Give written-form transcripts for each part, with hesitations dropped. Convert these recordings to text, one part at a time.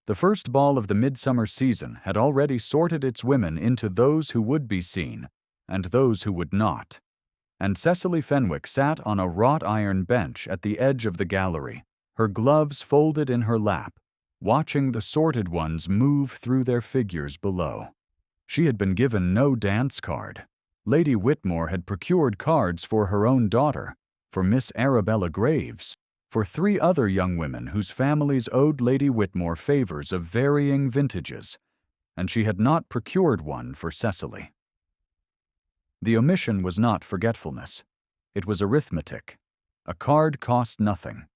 The first ball of the midsummer season had already sorted its women into those who would be seen and those who would not, and Cecily Fenwick sat on a wrought-iron bench at the edge of the gallery, her gloves folded in her lap, watching the sorted ones move through their figures below. She had been given no dance card. Lady Whitmore had procured cards for her own daughter, for Miss Arabella Graves, for 3 other young women whose families owed Lady Whitmore favors of varying vintages, and she had not procured one for Cecily. The omission was not forgetfulness. It was arithmetic. A card cost nothing.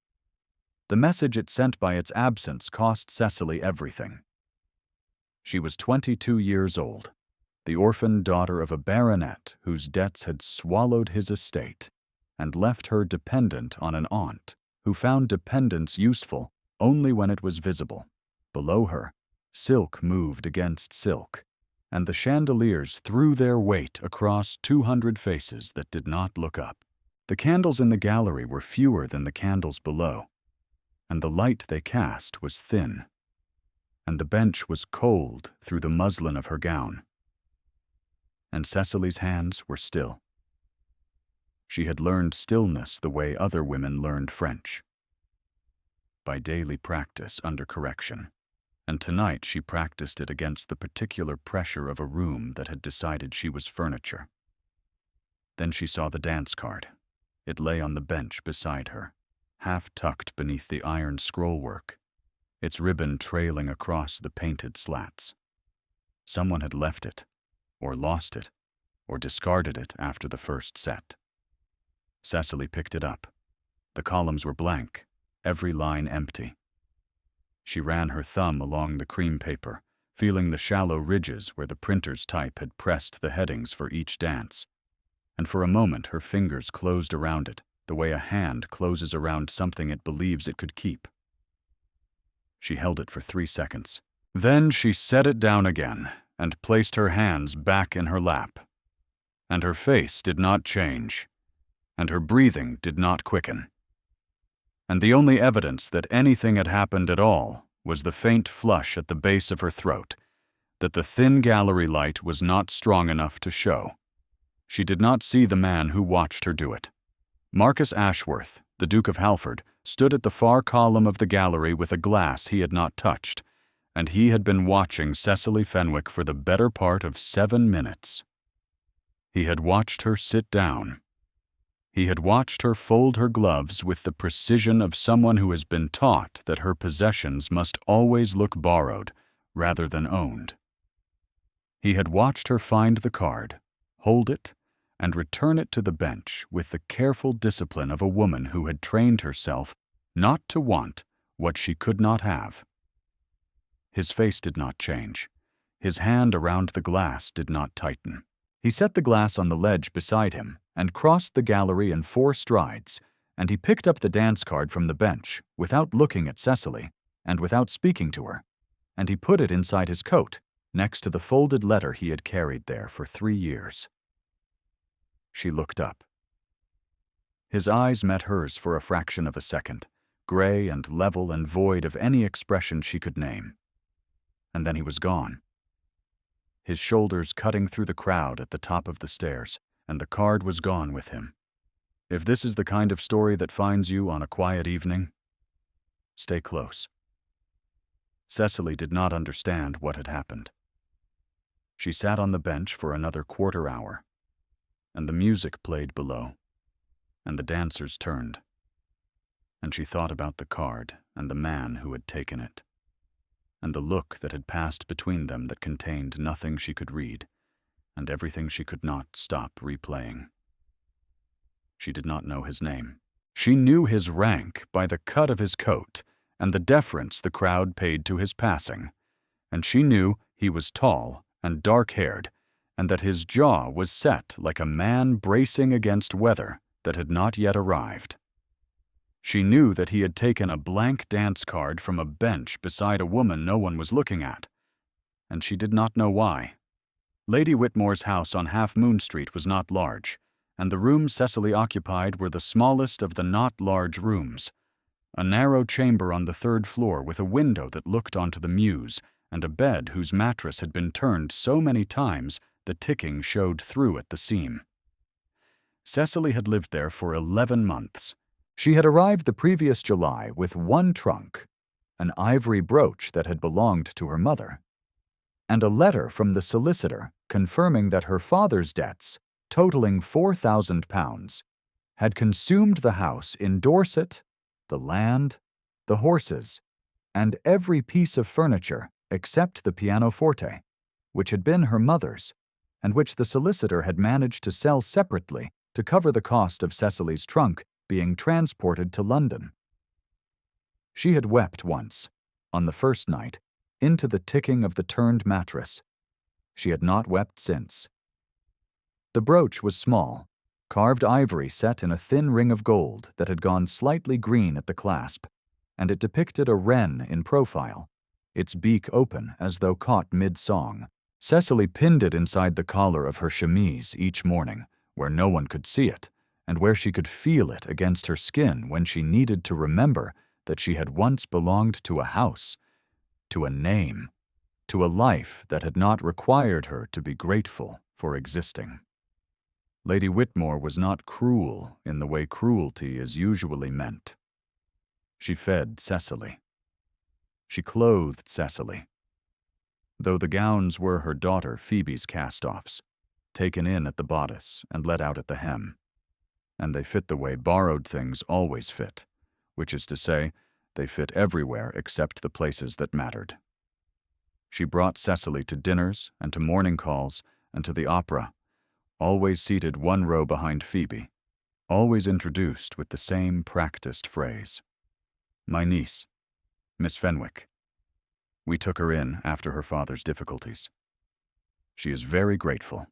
The message it sent by its absence cost Cecily everything. She was 22 years old, the orphan daughter of a baronet whose debts had swallowed his estate and left her dependent on an aunt who found dependence useful only when it was visible. Below her, silk moved against silk, and the chandeliers threw their weight across 200 faces that did not look up. The candles in the gallery were fewer than the candles below, and the light they cast was thin, and the bench was cold through the muslin of her gown. And Cecily's hands were still. She had learned stillness the way other women learned French, by daily practice under correction, and tonight she practiced it against the particular pressure of a room that had decided she was furniture. Then she saw the dance card. It lay on the bench beside her, half tucked beneath the iron scrollwork, its ribbon trailing across the painted slats. Someone had left it, or lost it, or discarded it after the first set. Cecily picked it up. The columns were blank, every line empty. She ran her thumb along the cream paper, feeling the shallow ridges where the printer's type had pressed the headings for each dance, and for a moment her fingers closed around it, the way a hand closes around something it believes it could keep. She held it for 3 seconds. Then she set it down again and placed her hands back in her lap. And her face did not change, and her breathing did not quicken. And the only evidence that anything had happened at all was the faint flush at the base of her throat, that the thin gallery light was not strong enough to show. She did not see the man who watched her do it. Marcus Ashworth, the Duke of Halford, stood at the far column of the gallery with a glass he had not touched, and he had been watching Cecily Fenwick for the better part of 7 minutes. He had watched her sit down. He had watched her fold her gloves with the precision of someone who has been taught that her possessions must always look borrowed rather than owned. He had watched her find the card, hold it, and return it to the bench with the careful discipline of a woman who had trained herself not to want what she could not have. His face did not change. His hand around the glass did not tighten. He set the glass on the ledge beside him and crossed the gallery in 4 strides, and he picked up the dance card from the bench without looking at Cecily and without speaking to her, and he put it inside his coat next to the folded letter he had carried there for 3 years. She looked up. His eyes met hers for a fraction of a second, gray and level and void of any expression she could name. And then he was gone, his shoulders cutting through the crowd at the top of the stairs, and the card was gone with him. If this is the kind of story that finds you on a quiet evening, stay close. Cecily did not understand what had happened. She sat on the bench for another quarter hour, and the music played below, and the dancers turned, and she thought about the card and the man who had taken it, and the look that had passed between them that contained nothing she could read, and everything she could not stop replaying. She did not know his name. She knew his rank by the cut of his coat and the deference the crowd paid to his passing, and she knew he was tall and dark-haired, and that his jaw was set like a man bracing against weather that had not yet arrived. She knew that he had taken a blank dance card from a bench beside a woman no one was looking at, and she did not know why. Lady Whitmore's house on Half Moon Street was not large, and the rooms Cecily occupied were the smallest of the not large rooms, A narrow chamber on the third floor with a window that looked onto the mews, and a bed whose mattress had been turned so many times the ticking showed through at the seam. Cecily had lived there for 11 months. She had arrived the previous July with one trunk, an ivory brooch that had belonged to her mother, and a letter from the solicitor confirming that her father's debts, totaling £4,000, had consumed the house in Dorset, the land, the horses, and every piece of furniture except the pianoforte, which had been her mother's, and which the solicitor had managed to sell separately to cover the cost of Cecily's trunk being transported to London. She had wept once, on the first night, into the ticking of the turned mattress. She had not wept since. The brooch was small, carved ivory set in a thin ring of gold that had gone slightly green at the clasp, and it depicted a wren in profile, its beak open as though caught mid-song. Cecily pinned it inside the collar of her chemise each morning, where no one could see it, and where she could feel it against her skin when she needed to remember that she had once belonged to a house, to a name, to a life that had not required her to be grateful for existing. Lady Whitmore was not cruel in the way cruelty is usually meant. She fed Cecily. She clothed Cecily, though the gowns were her daughter Phoebe's cast-offs, taken in at the bodice and let out at the hem, and they fit the way borrowed things always fit, which is to say, they fit everywhere except the places that mattered. She brought Cecily to dinners and to morning calls and to the opera, always seated one row behind Phoebe, always introduced with the same practiced phrase. "My niece, Miss Fenwick." We took her in after her father's difficulties. She is very grateful.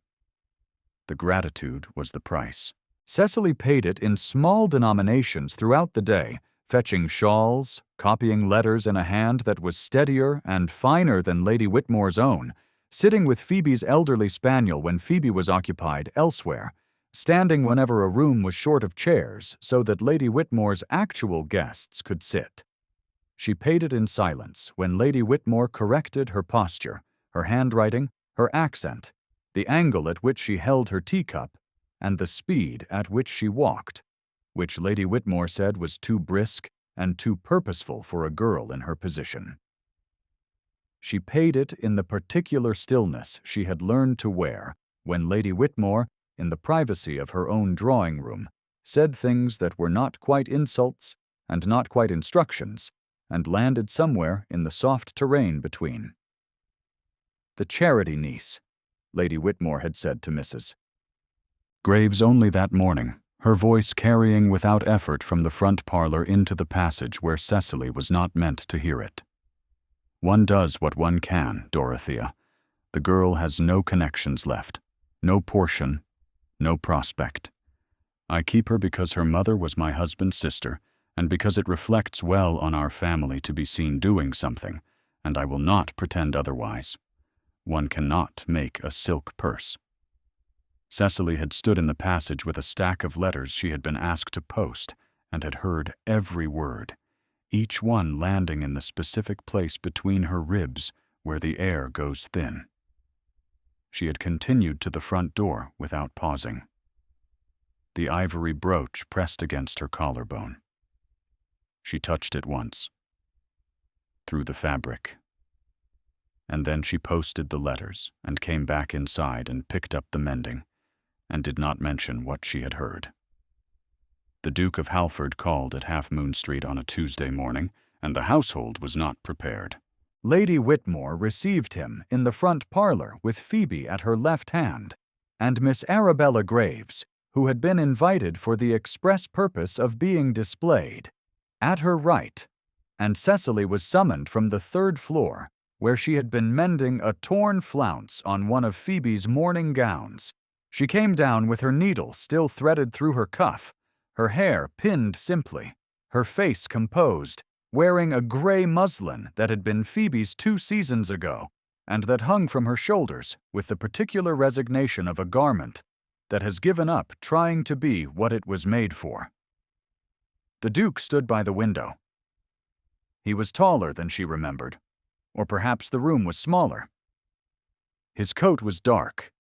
The gratitude was the price. Cecily paid it in small denominations throughout the day, fetching shawls, copying letters in a hand that was steadier and finer than Lady Whitmore's own, sitting with Phoebe's elderly spaniel when Phoebe was occupied elsewhere, standing whenever a room was short of chairs so that Lady Whitmore's actual guests could sit. She paid it in silence when Lady Whitmore corrected her posture, her handwriting, her accent, the angle at which she held her teacup, and the speed at which she walked, which Lady Whitmore said was too brisk and too purposeful for a girl in her position. She paid it in the particular stillness she had learned to wear when Lady Whitmore, in the privacy of her own drawing-room, said things that were not quite insults and not quite instructions, and landed somewhere in the soft terrain between. "The charity niece," Lady Whitmore had said to Mrs. Graves only that morning, her voice carrying without effort from the front parlor into the passage where Cecily was not meant to hear it. "One does what one can, Dorothea. The girl has no connections left, no portion, no prospect. I keep her because her mother was my husband's sister, and because it reflects well on our family to be seen doing something, and I will not pretend otherwise. One cannot make a silk purse." Cecily had stood in the passage with a stack of letters she had been asked to post, and had heard every word, each one landing in the specific place between her ribs where the air goes thin. She had continued to the front door without pausing. The ivory brooch pressed against her collarbone. She touched it once, through the fabric. And then she posted the letters and came back inside and picked up the mending, and did not mention what she had heard. The Duke of Halford called at Half Moon Street on a Tuesday morning, and the household was not prepared. Lady Whitmore received him in the front parlor with Phoebe at her left hand, and Miss Arabella Graves, who had been invited for the express purpose of being displayed, at her right, and Cecily was summoned from the third floor, where she had been mending a torn flounce on one of Phoebe's morning gowns. She came down with her needle still threaded through her cuff, her hair pinned simply, her face composed, wearing a gray muslin that had been Phoebe's 2 seasons ago, and that hung from her shoulders with the particular resignation of a garment that has given up trying to be what it was made for. The Duke stood by the window, He was taller than she remembered, or perhaps the room was smaller. His coat was dark,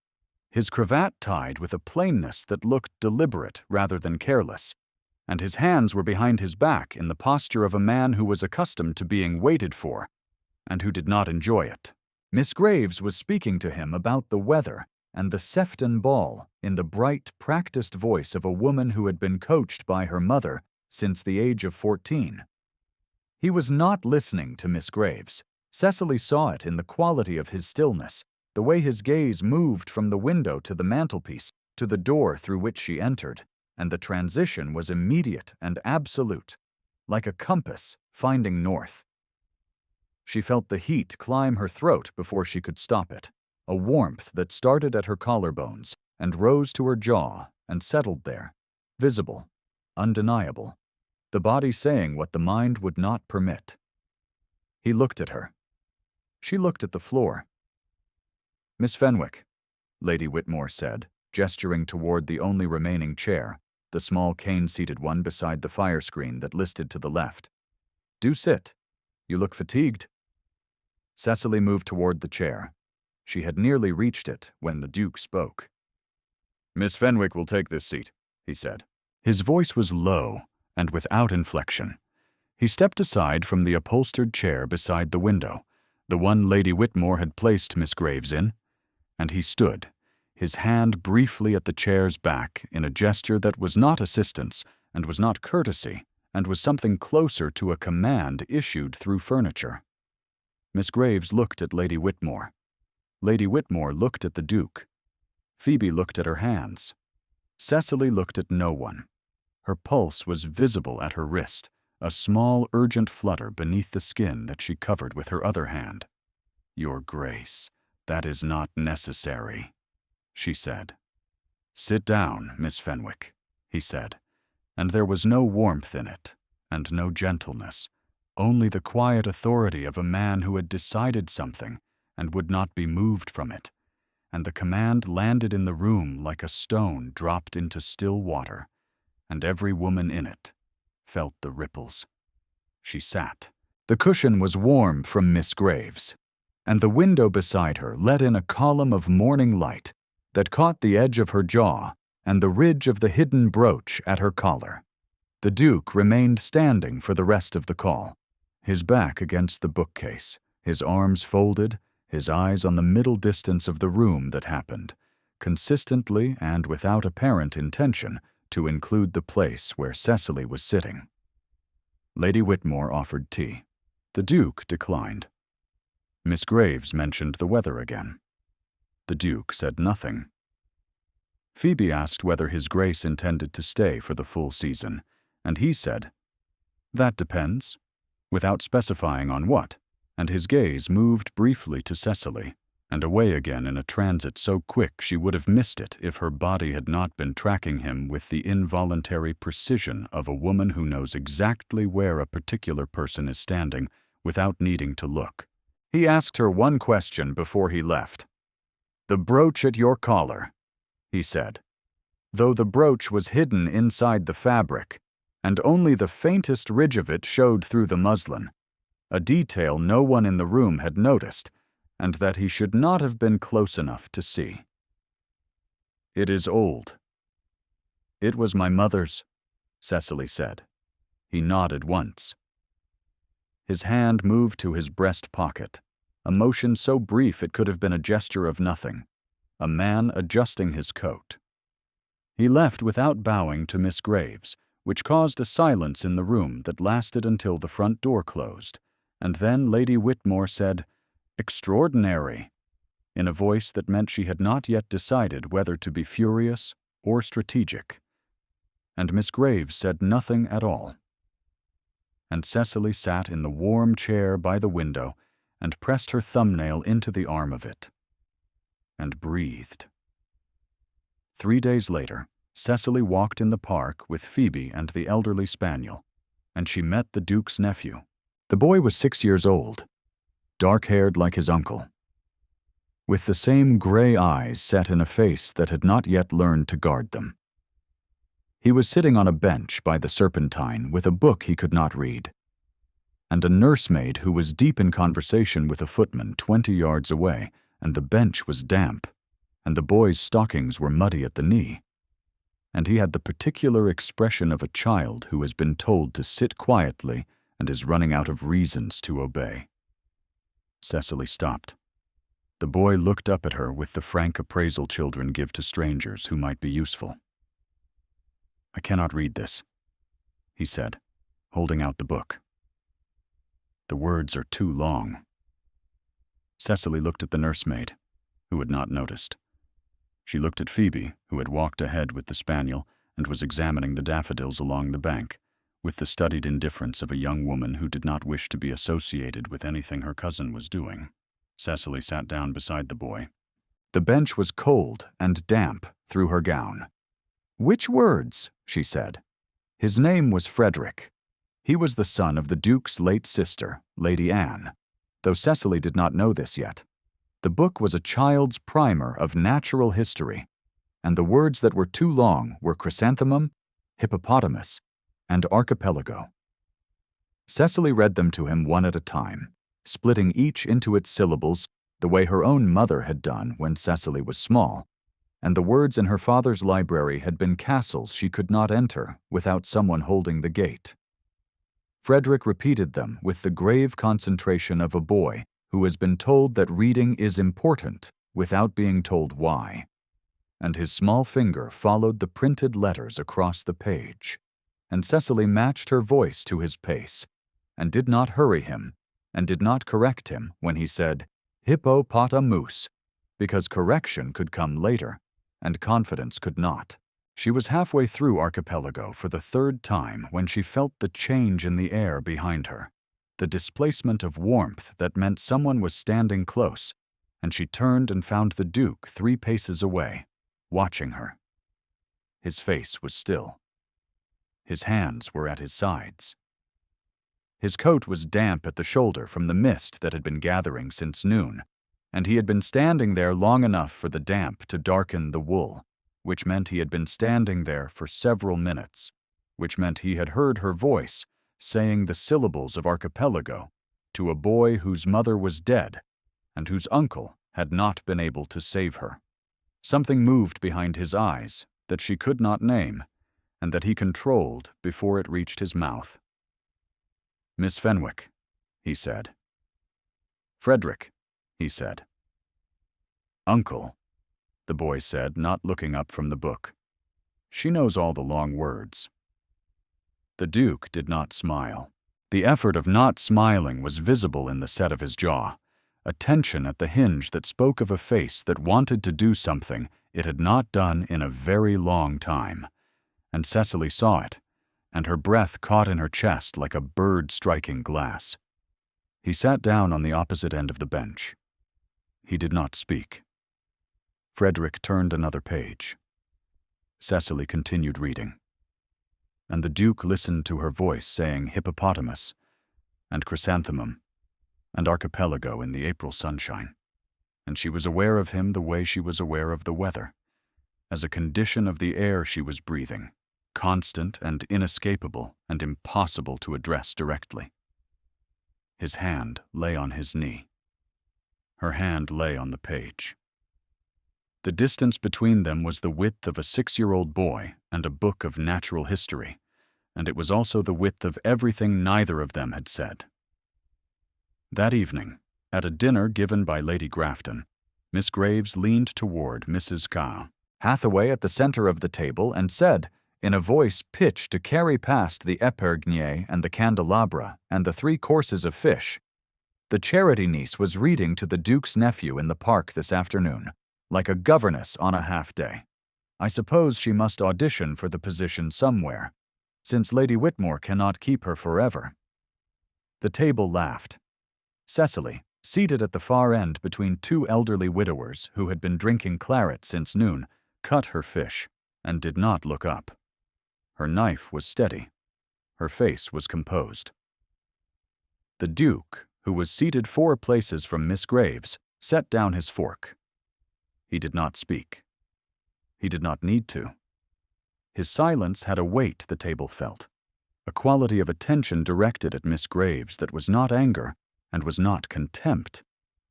his cravat tied with a plainness that looked deliberate rather than careless, and his hands were behind his back in the posture of a man who was accustomed to being waited for and who did not enjoy it. Miss Graves was speaking to him about the weather and the Sefton ball in the bright, practiced voice of a woman who had been coached by her mother since the age of 14. He was not listening to Miss Graves. Cecily saw it in the quality of his stillness, the way his gaze moved from the window to the mantelpiece to the door through which she entered, and the transition was immediate and absolute, like a compass finding north. She felt the heat climb her throat before she could stop it, a warmth that started at her collarbones and rose to her jaw and settled there, visible, undeniable, the body saying what the mind would not permit. He looked at her. She looked at the floor. "Miss Fenwick," Lady Whitmore said, gesturing toward the only remaining chair, the small cane-seated one beside the fire screen that listed to the left. "Do sit. You look fatigued." Cecily moved toward the chair. She had nearly reached it when the Duke spoke. "Miss Fenwick will take this seat," he said. His voice was low and without inflection. He stepped aside from the upholstered chair beside the window, the one Lady Whitmore had placed Miss Graves in, and he stood, his hand briefly at the chair's back in a gesture that was not assistance and was not courtesy and was something closer to a command issued through furniture. Miss Graves looked at Lady Whitmore. Lady Whitmore looked at the Duke. Phoebe looked at her hands. Cecily looked at no one. Her pulse was visible at her wrist, a small, urgent flutter beneath the skin that she covered with her other hand. "Your Grace, that is not necessary," she said. "Sit down, Miss Fenwick," he said, and there was no warmth in it, and no gentleness, only the quiet authority of a man who had decided something and would not be moved from it, and the command landed in the room like a stone dropped into still water, and every woman in it felt the ripples. She sat. The cushion was warm from Miss Graves, and the window beside her let in a column of morning light that caught the edge of her jaw and the ridge of the hidden brooch at her collar. The Duke remained standing for the rest of the call, his back against the bookcase, his arms folded, his eyes on the middle distance of the room that happened, consistently and without apparent intention to include the place where Cecily was sitting. Lady Whitmore offered tea. The Duke declined. Miss Graves mentioned the weather again. The Duke said nothing. Phoebe asked whether His Grace intended to stay for the full season, and he said, "That depends," without specifying on what, and his gaze moved briefly to Cecily, and away again in a transit so quick she would have missed it if her body had not been tracking him with the involuntary precision of a woman who knows exactly where a particular person is standing without needing to look. He asked her one question before he left. "The brooch at your collar," he said, though the brooch was hidden inside the fabric, and only the faintest ridge of it showed through the muslin, a detail no one in the room had noticed, and that he should not have been close enough to see. "It is old." "It was my mother's," Cecily said. He nodded once. His hand moved to his breast pocket, a motion so brief it could have been a gesture of nothing, a man adjusting his coat. He left without bowing to Miss Graves, which caused a silence in the room that lasted until the front door closed, and then Lady Whitmore said, "Extraordinary," in a voice that meant she had not yet decided whether to be furious or strategic. And Miss Graves said nothing at all. And Cecily sat in the warm chair by the window and pressed her thumbnail into the arm of it, and breathed. 3 days later, Cecily walked in the park with Phoebe and the elderly spaniel, and she met the Duke's nephew. The boy was 6 years old, dark-haired like his uncle, with the same gray eyes set in a face that had not yet learned to guard them. He was sitting on a bench by the Serpentine with a book he could not read. and a nursemaid who was deep in conversation with a footman 20 yards away, and the bench was damp, and the boy's stockings were muddy at the knee. And he had the particular expression of a child who has been told to sit quietly and is running out of reasons to obey. Cecily stopped. The boy looked up at her with the frank appraisal children give to strangers who might be useful. "I cannot read this," he said, holding out the book. "The words are too long." Cecily looked at the nursemaid, who had not noticed. She looked at Phoebe, who had walked ahead with the spaniel and was examining the daffodils along the bank, with the studied indifference of a young woman who did not wish to be associated with anything her cousin was doing. Cecily sat down beside the boy. The bench was cold and damp through her gown. "Which words?" she said. His name was Frederick. He was the son of the Duke's late sister, Lady Anne, though Cecily did not know this yet. The book was a child's primer of natural history, and the words that were too long were chrysanthemum, hippopotamus, and archipelago. Cecily read them to him one at a time, splitting each into its syllables the way her own mother had done when Cecily was small, and the words in her father's library had been castles she could not enter without someone holding the gate. Frederick repeated them with the grave concentration of a boy who has been told that reading is important without being told why, and his small finger followed the printed letters across the page, and Cecily matched her voice to his pace, and did not hurry him, and did not correct him when he said hippopotamus, because correction could come later, and confidence could not. She was halfway through Archipelago for the third time when she felt the change in the air behind her, the displacement of warmth that meant someone was standing close, and she turned and found the Duke 3 paces away, watching her. His face was still. His hands were at his sides. His coat was damp at the shoulder from the mist that had been gathering since noon, and he had been standing there long enough for the damp to darken the wool, which meant he had been standing there for several minutes, which meant he had heard her voice saying the syllables of Archipelago to a boy whose mother was dead and whose uncle had not been able to save her. Something moved behind his eyes that she could not name, and that he controlled before it reached his mouth. "Miss Fenwick," he said. "Frederick," he said. "Uncle," the boy said, not looking up from the book. "She knows all the long words." The Duke did not smile. The effort of not smiling was visible in the set of his jaw, a tension at the hinge that spoke of a face that wanted to do something it had not done in a very long time, and Cecily saw it, and her breath caught in her chest like a bird striking glass. He sat down on the opposite end of the bench. He did not speak. Frederick turned another page. Cecily continued reading, and the Duke listened to her voice saying hippopotamus, and chrysanthemum, and archipelago in the April sunshine, and she was aware of him the way she was aware of the weather, as a condition of the air she was breathing, constant and inescapable and impossible to address directly. His hand lay on his knee. Her hand lay on the page. The distance between them was the width of a 6-year-old boy and a book of natural history, and it was also the width of everything neither of them had said. That evening, at a dinner given by Lady Grafton, Miss Graves leaned toward Mrs. Hathaway at the center of the table and said, in a voice pitched to carry past the épergne and the candelabra and the 3 courses of fish, "The charity niece was reading to the Duke's nephew in the park this afternoon, like a governess on a half-day. I suppose she must audition for the position somewhere, since Lady Whitmore cannot keep her forever." The table laughed. Cecily, seated at the far end between 2 elderly widowers who had been drinking claret since noon, cut her fish and did not look up. Her knife was steady. Her face was composed. The Duke, who was seated 4 places from Miss Graves, set down his fork. He did not speak. He did not need to. His silence had a weight the table felt, a quality of attention directed at Miss Graves that was not anger and was not contempt,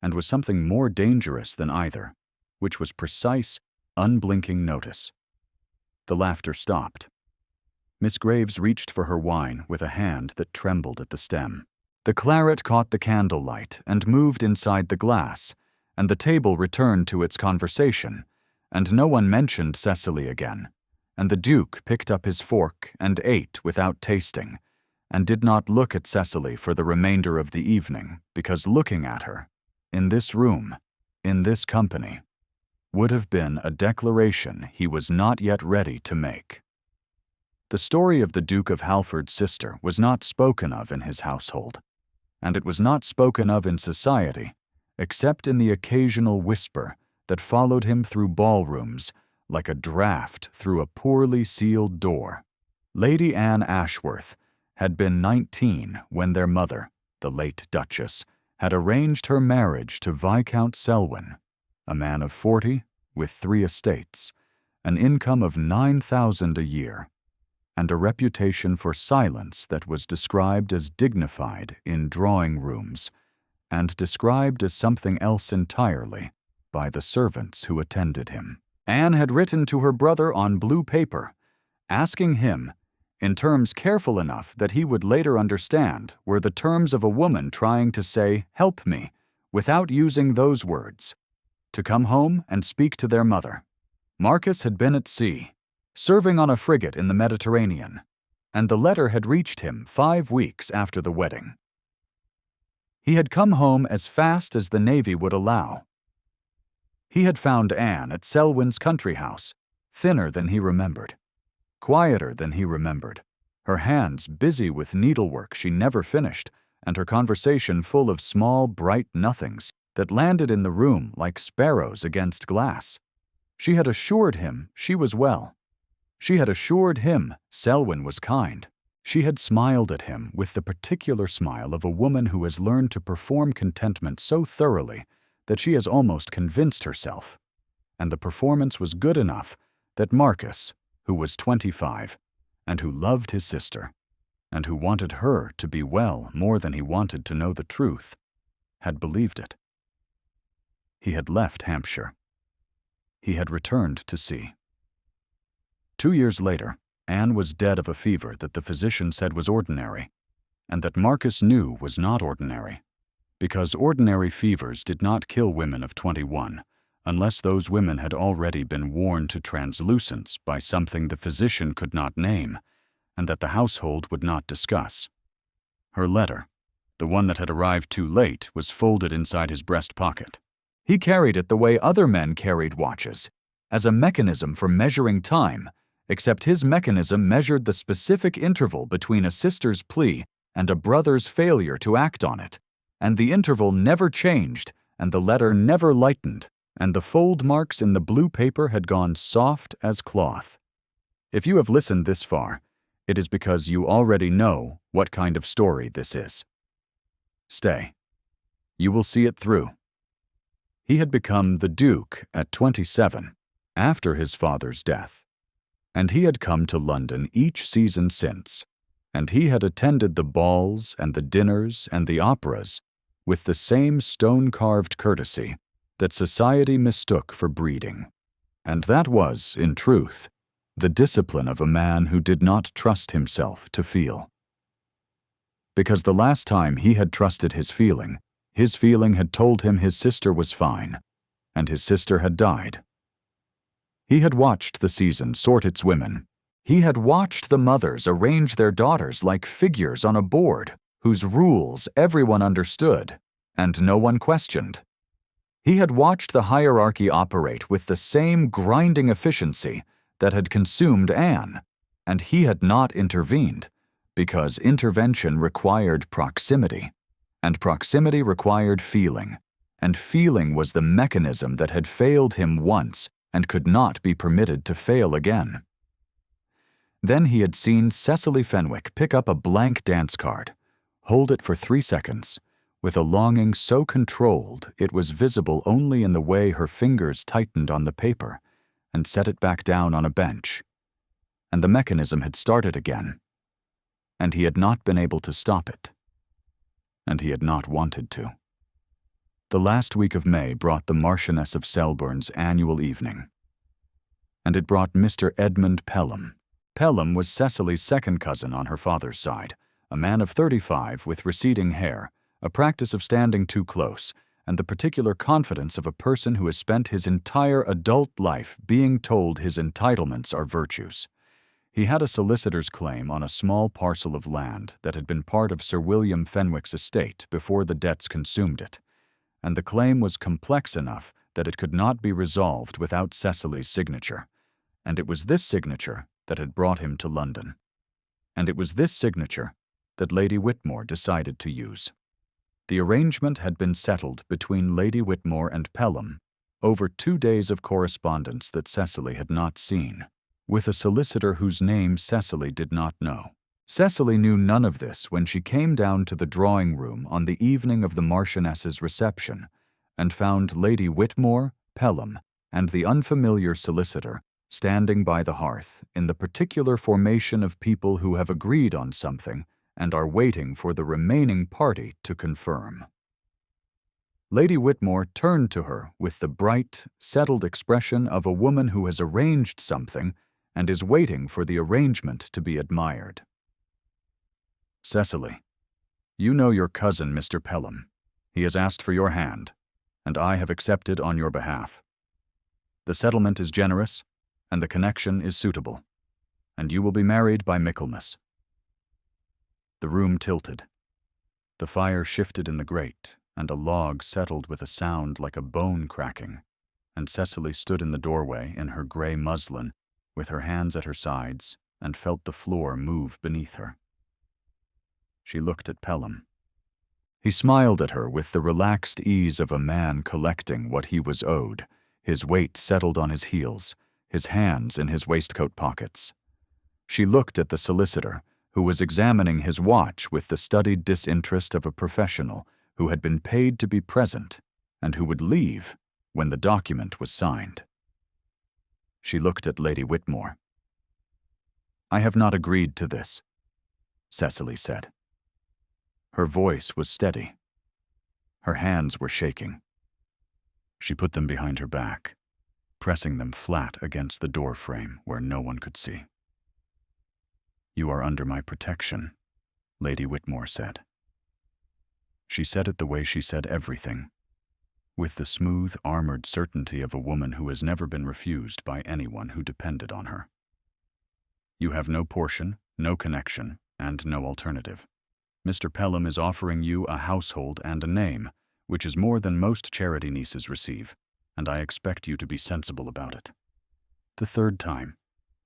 and was something more dangerous than either, which was precise, unblinking notice. The laughter stopped. Miss Graves reached for her wine with a hand that trembled at the stem. The claret caught the candlelight and moved inside the glass, and the table returned to its conversation, and no one mentioned Cecily again, and the Duke picked up his fork and ate without tasting, and did not look at Cecily for the remainder of the evening, because looking at her, in this room, in this company, would have been a declaration he was not yet ready to make. The story of the Duke of Halford's sister was not spoken of in his household, and it was not spoken of in society, except in the occasional whisper that followed him through ballrooms like a draught through a poorly sealed door. Lady Anne Ashworth had been 19 when their mother, the late Duchess, had arranged her marriage to Viscount Selwyn, a man of 40 with 3 estates, an income of £9,000 a year, and a reputation for silence that was described as dignified in drawing rooms, and described as something else entirely by the servants who attended him. Anne had written to her brother on blue paper, asking him, in terms careful enough that he would later understand were the terms of a woman trying to say, "Help me," without using those words, to come home and speak to their mother. Marcus had been at sea, serving on a frigate in the Mediterranean, and the letter had reached him 5 weeks after the wedding. He had come home as fast as the Navy would allow. He had found Anne at Selwyn's country house, thinner than he remembered, quieter than he remembered, her hands busy with needlework she never finished, and her conversation full of small, bright nothings that landed in the room like sparrows against glass. She had assured him she was well. She had assured him Selwyn was kind. She had smiled at him with the particular smile of a woman who has learned to perform contentment so thoroughly that she has almost convinced herself. And the performance was good enough that Marcus, who was 25, and who loved his sister, and who wanted her to be well more than he wanted to know the truth, had believed it. He had left Hampshire. He had returned to sea. 2 years later, Anne was dead of a fever that the physician said was ordinary, and that Marcus knew was not ordinary, because ordinary fevers did not kill women of 21, unless those women had already been worn to translucence by something the physician could not name, and that the household would not discuss. Her letter, the one that had arrived too late, was folded inside his breast pocket. He carried it the way other men carried watches, as a mechanism for measuring time, except his mechanism measured the specific interval between a sister's plea and a brother's failure to act on it, and the interval never changed, and the letter never lightened, and the fold marks in the blue paper had gone soft as cloth. If you have listened this far, it is because you already know what kind of story this is. Stay. You will see it through. He had become the Duke at 27, after his father's death, and he had come to London each season since, and he had attended the balls and the dinners and the operas with the same stone-carved courtesy that society mistook for breeding. And that was, in truth, the discipline of a man who did not trust himself to feel. Because the last time he had trusted his feeling had told him his sister was fine, and his sister had died. He had watched the season sort its women. He had watched the mothers arrange their daughters like figures on a board, whose rules everyone understood, and no one questioned. He had watched the hierarchy operate with the same grinding efficiency that had consumed Anne, and he had not intervened, because intervention required proximity, and proximity required feeling, and feeling was the mechanism that had failed him once and could not be permitted to fail again. Then he had seen Cecily Fenwick pick up a blank dance card, hold it for 3 seconds, with a longing so controlled it was visible only in the way her fingers tightened on the paper, and set it back down on a bench. And the mechanism had started again. and he had not been able to stop it. And he had not wanted to. The last week of May brought the Marchioness of Selborne's annual evening. And it brought Mr. Edmund Pelham. Pelham was Cecily's second cousin on her father's side, a man of 35 with receding hair, a practice of standing too close, and the particular confidence of a person who has spent his entire adult life being told his entitlements are virtues. He had a solicitor's claim on a small parcel of land that had been part of Sir William Fenwick's estate before the debts consumed it, and the claim was complex enough that it could not be resolved without Cecily's signature, and it was this signature that had brought him to London. And it was this signature that Lady Whitmore decided to use. The arrangement had been settled between Lady Whitmore and Pelham over 2 days of correspondence that Cecily had not seen, with a solicitor whose name Cecily did not know. Cecily knew none of this when she came down to the drawing-room on the evening of the Marchioness's reception and found Lady Whitmore, Pelham, and the unfamiliar solicitor standing by the hearth in the particular formation of people who have agreed on something and are waiting for the remaining party to confirm. Lady Whitmore turned to her with the bright, settled expression of a woman who has arranged something and is waiting for the arrangement to be admired. "Cecily, you know your cousin, Mr. Pelham. He has asked for your hand, and I have accepted on your behalf. The settlement is generous, and the connection is suitable, and you will be married by Michaelmas." The room tilted. The fire shifted in the grate, and a log settled with a sound like a bone cracking, and Cecily stood in the doorway in her gray muslin, with her hands at her sides, and felt the floor move beneath her. She looked at Pelham. He smiled at her with the relaxed ease of a man collecting what he was owed, his weight settled on his heels, his hands in his waistcoat pockets. She looked at the solicitor, who was examining his watch with the studied disinterest of a professional who had been paid to be present and who would leave when the document was signed. She looked at Lady Whitmore. "I have not agreed to this," Cecily said. Her voice was steady. Her hands were shaking. She put them behind her back, pressing them flat against the door frame where no one could see. "You are under my protection," Lady Whitmore said. She said it the way she said everything, with the smooth, armored certainty of a woman who has never been refused by anyone who depended on her. "You have no portion, no connection, and no alternative. Mr. Pelham is offering you a household and a name, which is more than most charity nieces receive, and I expect you to be sensible about it." The third time,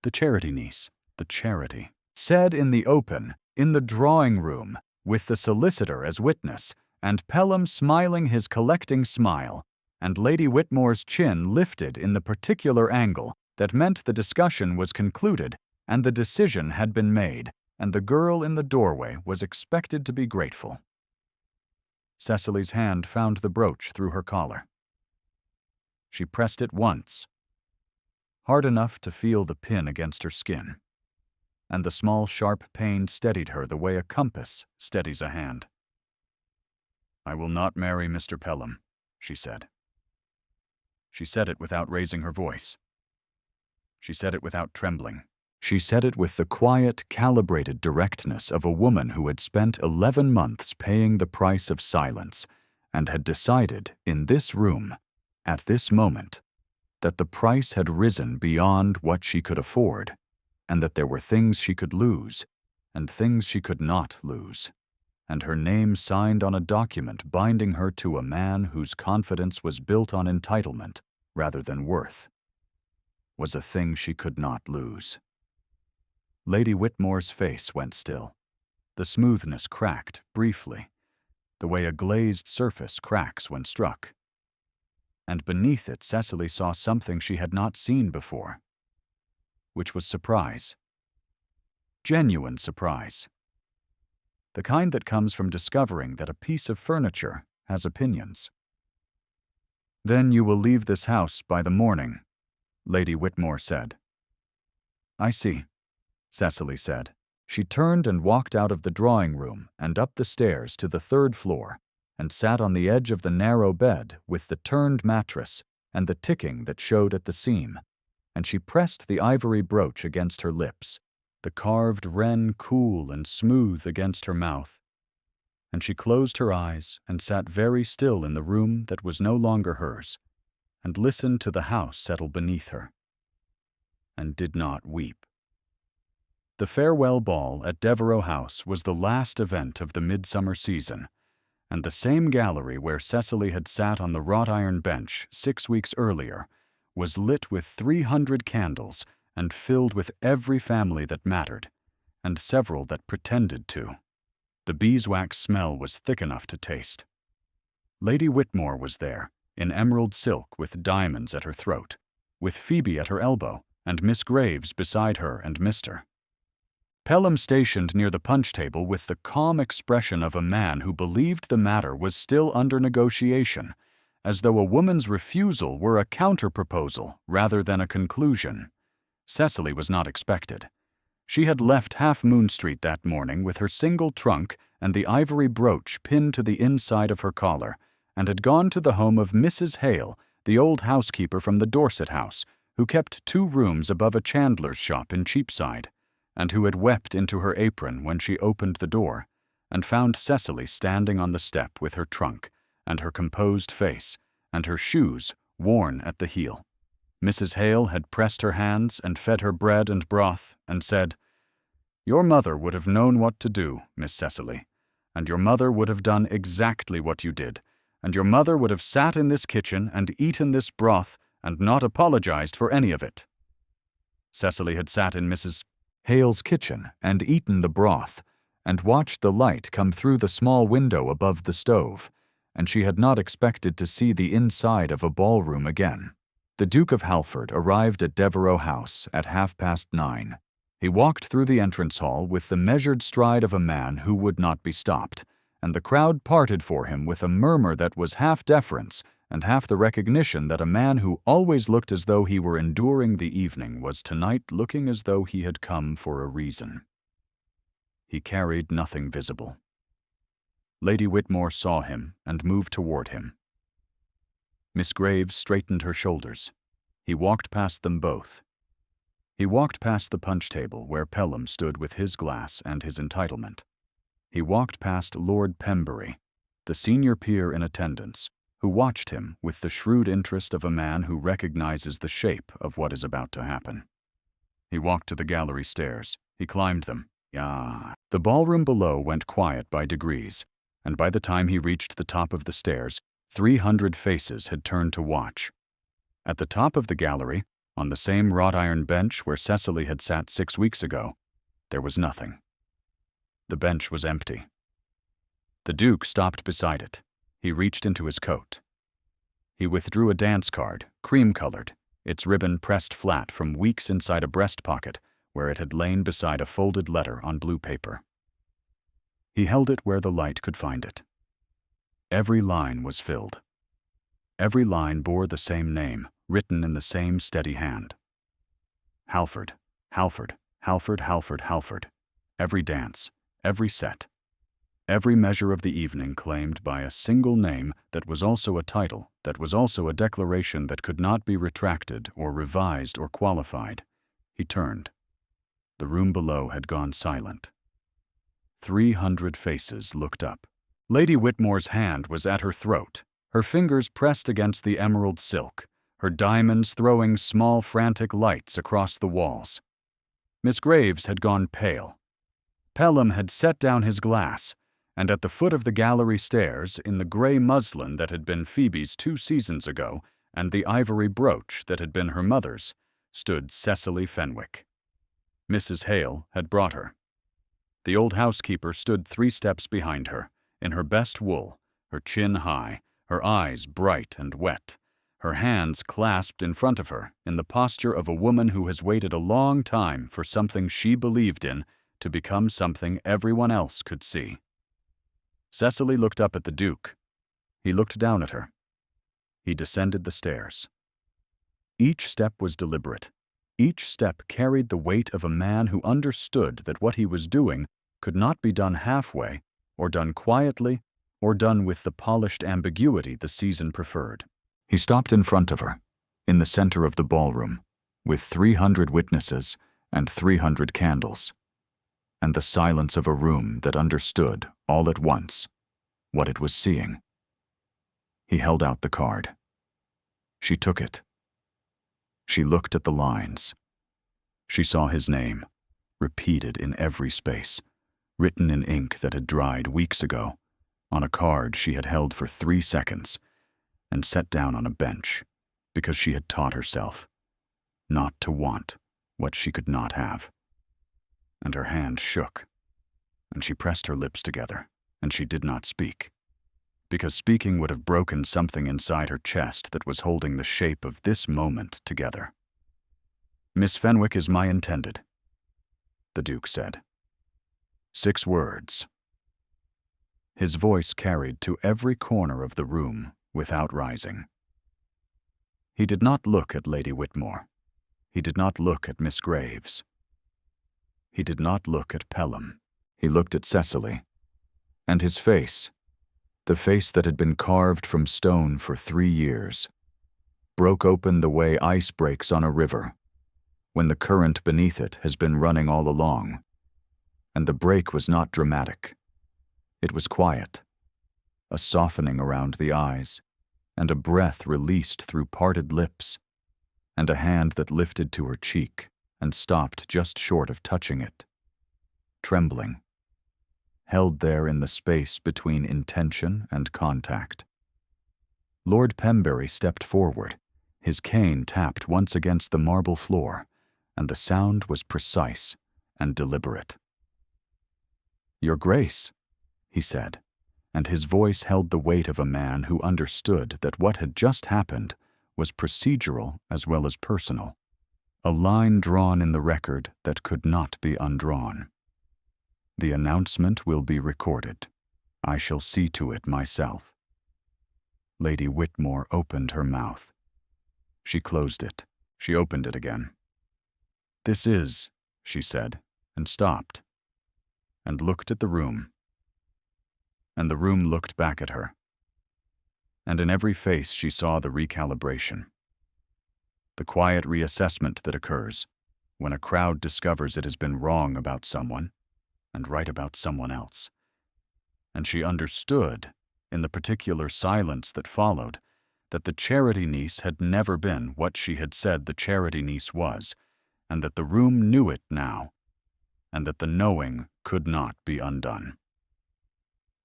the charity niece, the charity, said in the open, in the drawing-room, with the solicitor as witness, and Pelham smiling his collecting smile, and Lady Whitmore's chin lifted in the particular angle that meant the discussion was concluded and the decision had been made, and the girl in the doorway was expected to be grateful. Cecily's hand found the brooch through her collar. She pressed it once, hard enough to feel the pin against her skin, and the small sharp pain steadied her the way a compass steadies a hand. "I will not marry Mr. Pelham," she said. She said it without raising her voice. She said it without trembling. She said it with the quiet, calibrated directness of a woman who had spent 11 months paying the price of silence and had decided in this room, at this moment, that the price had risen beyond what she could afford, and that there were things she could lose and things she could not lose, and her name signed on a document binding her to a man whose confidence was built on entitlement rather than worth, was a thing she could not lose. Lady Whitmore's face went still. The smoothness cracked briefly, the way a glazed surface cracks when struck. And beneath it Cecily saw something she had not seen before, which was surprise. Genuine surprise. The kind that comes from discovering that a piece of furniture has opinions. "Then you will leave this house by the morning," Lady Whitmore said. "I see," Cecily said, She turned and walked out of the drawing room and up the stairs to the third floor, and sat on the edge of the narrow bed with the turned mattress and the ticking that showed at the seam, and she pressed the ivory brooch against her lips, the carved wren cool and smooth against her mouth, and she closed her eyes and sat very still in the room that was no longer hers, and listened to the house settle beneath her, and did not weep. The farewell ball at Devereux House was the last event of the midsummer season, and the same gallery where Cecily had sat on the wrought iron bench 6 weeks earlier was lit with 300 candles and filled with every family that mattered, and several that pretended to. The beeswax smell was thick enough to taste. Lady Whitmore was there, in emerald silk with diamonds at her throat, with Phoebe at her elbow, and Miss Graves beside her and Mr. Pelham stationed near the punch table with the calm expression of a man who believed the matter was still under negotiation, as though a woman's refusal were a counter-proposal rather than a conclusion. Cecily was not expected. She had left Half Moon Street that morning with her single trunk and the ivory brooch pinned to the inside of her collar, and had gone to the home of Mrs. Hale, the old housekeeper from the Dorset House, who kept 2 rooms above a chandler's shop in Cheapside, and who had wept into her apron when she opened the door, and found Cecily standing on the step with her trunk, and her composed face, and her shoes worn at the heel. Mrs. Hale had pressed her hands and fed her bread and broth, and said, "Your mother would have known what to do, Miss Cecily, and your mother would have done exactly what you did, and your mother would have sat in this kitchen and eaten this broth and not apologized for any of it." Cecily had sat in Mrs. Hale's kitchen and eaten the broth, and watched the light come through the small window above the stove, and she had not expected to see the inside of a ballroom again. The Duke of Halford arrived at Devereux House at 9:30. He walked through the entrance hall with the measured stride of a man who would not be stopped, and the crowd parted for him with a murmur that was half deference and half the recognition that a man who always looked as though he were enduring the evening was tonight looking as though he had come for a reason. He carried nothing visible. Lady Whitmore saw him and moved toward him. Miss Graves straightened her shoulders. He walked past them both. He walked past the punch table where Pelham stood with his glass and his entitlement. He walked past Lord Pembury, the senior peer in attendance, who watched him with the shrewd interest of a man who recognizes the shape of what is about to happen. He walked to the gallery stairs. He climbed them. The ballroom below went quiet by degrees, and by the time he reached the top of the stairs, 300 faces had turned to watch. At the top of the gallery, on the same wrought iron bench where Cecily had sat 6 weeks ago, there was nothing. The bench was empty. The Duke stopped beside it. He reached into his coat. He withdrew a dance card, cream-colored, its ribbon pressed flat from weeks inside a breast pocket where it had lain beside a folded letter on blue paper. He held it where the light could find it. Every line was filled. Every line bore the same name, written in the same steady hand. Halford, Halford, Halford, Halford, Halford. Every dance, every set. Every measure of the evening claimed by a single name that was also a title, that was also a declaration that could not be retracted or revised or qualified. He turned. The room below had gone silent. 300 faces looked up. Lady Whitmore's hand was at her throat, her fingers pressed against the emerald silk, her diamonds throwing small frantic lights across the walls. Miss Graves had gone pale. Pelham had set down his glass, and at the foot of the gallery stairs, in the gray muslin that had been Phoebe's 2 seasons ago, and the ivory brooch that had been her mother's, stood Cecily Fenwick. Mrs. Hale had brought her. The old housekeeper stood 3 steps behind her, in her best wool, her chin high, her eyes bright and wet, her hands clasped in front of her in the posture of a woman who has waited a long time for something she believed in to become something everyone else could see. Cecily looked up at the Duke. He looked down at her. He descended the stairs. Each step was deliberate. Each step carried the weight of a man who understood that what he was doing could not be done halfway, or done quietly, or done with the polished ambiguity the season preferred. He stopped in front of her, in the center of the ballroom, with 300 witnesses and 300 candles, and the silence of a room that understood, all at once, what it was seeing. He held out the card. She took it. She looked at the lines. She saw his name, repeated in every space, written in ink that had dried weeks ago, on a card she had held for 3 seconds, and set down on a bench, because she had taught herself not to want what she could not have. And her hand shook, and she pressed her lips together, and she did not speak, because speaking would have broken something inside her chest that was holding the shape of this moment together. "Miss Fenwick is my intended," the Duke said. 6 words. His voice carried to every corner of the room without rising. He did not look at Lady Whitmore. He did not look at Miss Graves. He did not look at Pelham. He looked at Cecily, and his face, the face that had been carved from stone for 3 years, broke open the way ice breaks on a river, when the current beneath it has been running all along. And the break was not dramatic. It was quiet, a softening around the eyes, and a breath released through parted lips, and a hand that lifted to her cheek and stopped just short of touching it, trembling, held there in the space between intention and contact. Lord Pembury stepped forward. His cane tapped once against the marble floor, and the sound was precise and deliberate. "Your Grace," he said, and his voice held the weight of a man who understood that what had just happened was procedural as well as personal, a line drawn in the record that could not be undrawn. "The announcement will be recorded. I shall see to it myself." Lady Whitmore opened her mouth. She closed it. She opened it again. "This is," she said, and stopped, and looked at the room. And the room looked back at her. And in every face she saw the recalibration, the quiet reassessment that occurs when a crowd discovers it has been wrong about someone and right about someone else. And she understood, in the particular silence that followed, that the charity niece had never been what she had said the charity niece was, and that the room knew it now, and that the knowing could not be undone.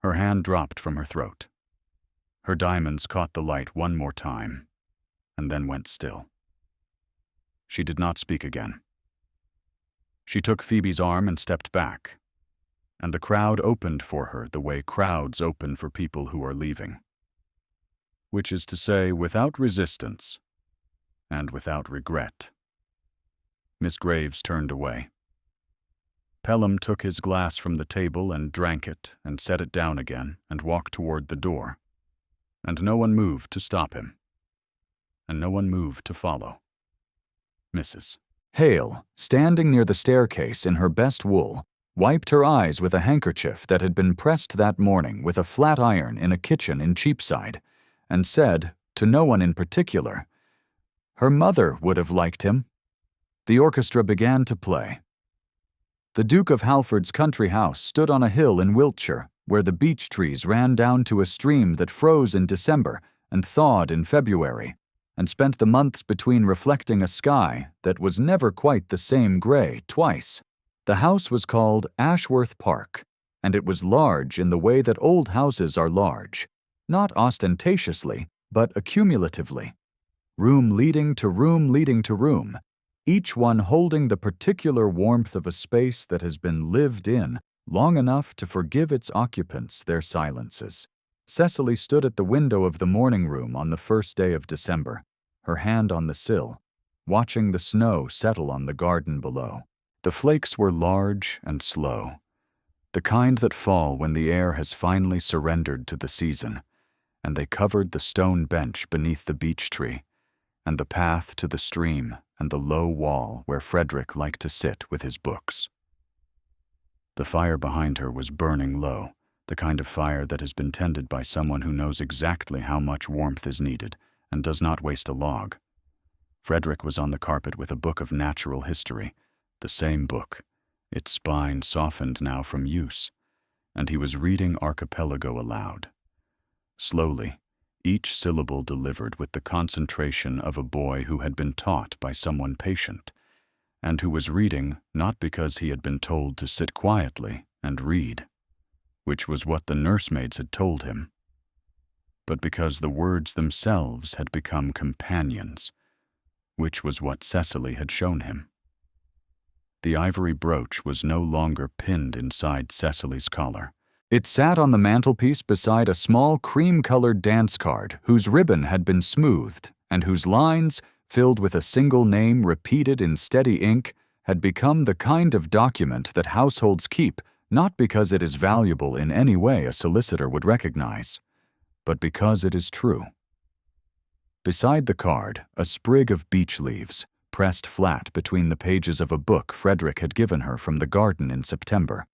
Her hand dropped from her throat. Her diamonds caught the light one more time, and then went still. She did not speak again. She took Phoebe's arm and stepped back, and the crowd opened for her the way crowds open for people who are leaving, which is to say, without resistance and without regret. Miss Graves turned away. Pelham took his glass from the table and drank it and set it down again and walked toward the door, and no one moved to stop him, and no one moved to follow. Mrs. Hale, standing near the staircase in her best wool, wiped her eyes with a handkerchief that had been pressed that morning with a flat iron in a kitchen in Cheapside, and said, to no one in particular, "Her mother would have liked him." The orchestra began to play. The Duke of Halford's country house stood on a hill in Wiltshire, where the beech trees ran down to a stream that froze in December and thawed in February, and spent the months between reflecting a sky that was never quite the same gray twice. The house was called Ashworth Park, and it was large in the way that old houses are large, not ostentatiously, but accumulatively. Room leading to room leading to room, each one holding the particular warmth of a space that has been lived in long enough to forgive its occupants their silences. Cecily stood at the window of the morning room on the first day of December, her hand on the sill, watching the snow settle on the garden below. The flakes were large and slow, the kind that fall when the air has finally surrendered to the season, and they covered the stone bench beneath the beech tree, and the path to the stream, and the low wall where Frederick liked to sit with his books. The fire behind her was burning low, the kind of fire that has been tended by someone who knows exactly how much warmth is needed and does not waste a log. Frederick was on the carpet with a book of natural history, the same book, its spine softened now from use, and he was reading Archipelago aloud. Slowly, each syllable delivered with the concentration of a boy who had been taught by someone patient, and who was reading not because he had been told to sit quietly and read, which was what the nursemaids had told him, but because the words themselves had become companions, which was what Cecily had shown him. The ivory brooch was no longer pinned inside Cecily's collar. It sat on the mantelpiece beside a small cream-colored dance card whose ribbon had been smoothed and whose lines, filled with a single name repeated in steady ink, had become the kind of document that households keep not because it is valuable in any way a solicitor would recognize, but because it is true. Beside the card, a sprig of beech leaves, pressed flat between the pages of a book Frederick had given her from the garden in September,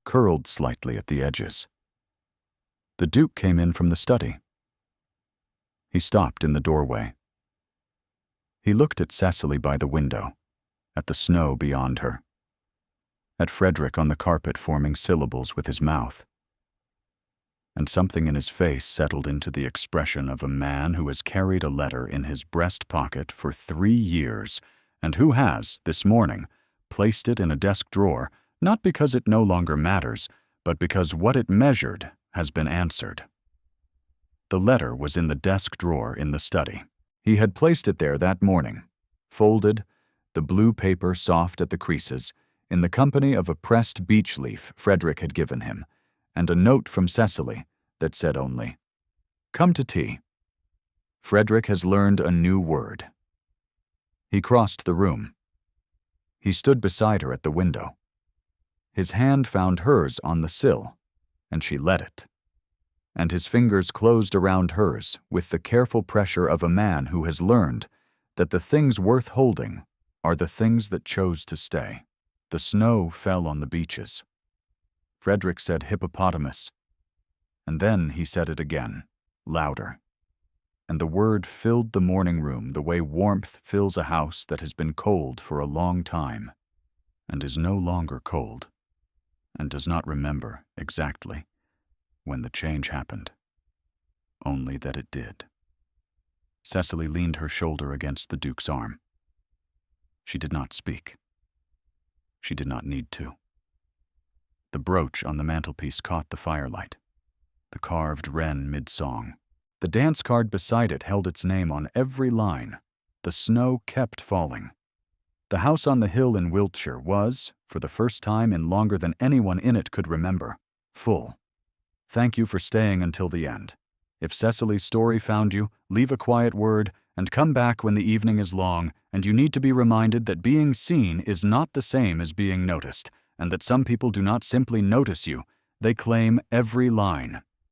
curled slightly at the edges. The Duke came in from the study. He stopped in the doorway. He looked at Cecily by the window, at the snow beyond her, at Frederick on the carpet forming syllables with his mouth. And something in his face settled into the expression of a man who has carried a letter in his breast pocket for 3 years and who has, this morning, placed it in a desk drawer, not because it no longer matters, but because what it measured has been answered. The letter was in the desk drawer in the study. He had placed it there that morning, folded, the blue paper soft at the creases, in the company of a pressed beech leaf Frederick had given him, and a note from Cecily that said only, "Come to tea. Frederick has learned a new word." He crossed the room. He stood beside her at the window. His hand found hers on the sill, and she let it. And his fingers closed around hers with the careful pressure of a man who has learned that the things worth holding are the things that chose to stay. The snow fell on the beaches. Frederick said hippopotamus, and then he said it again, louder. And the word filled the morning room the way warmth fills a house that has been cold for a long time, and is no longer cold, and does not remember exactly when the change happened, only that it did. Cecily leaned her shoulder against the Duke's arm. She did not speak. She did not need to. The brooch on the mantelpiece caught the firelight, the carved wren mid-song. The dance card beside it held its name on every line. The snow kept falling. The house on the hill in Wiltshire was, for the first time in longer than anyone in it could remember, full. Thank you for staying until the end. If Cecily's story found you, leave a quiet word and come back when the evening is long, and you need to be reminded that being seen is not the same as being noticed, and that some people do not simply notice you, they claim every line.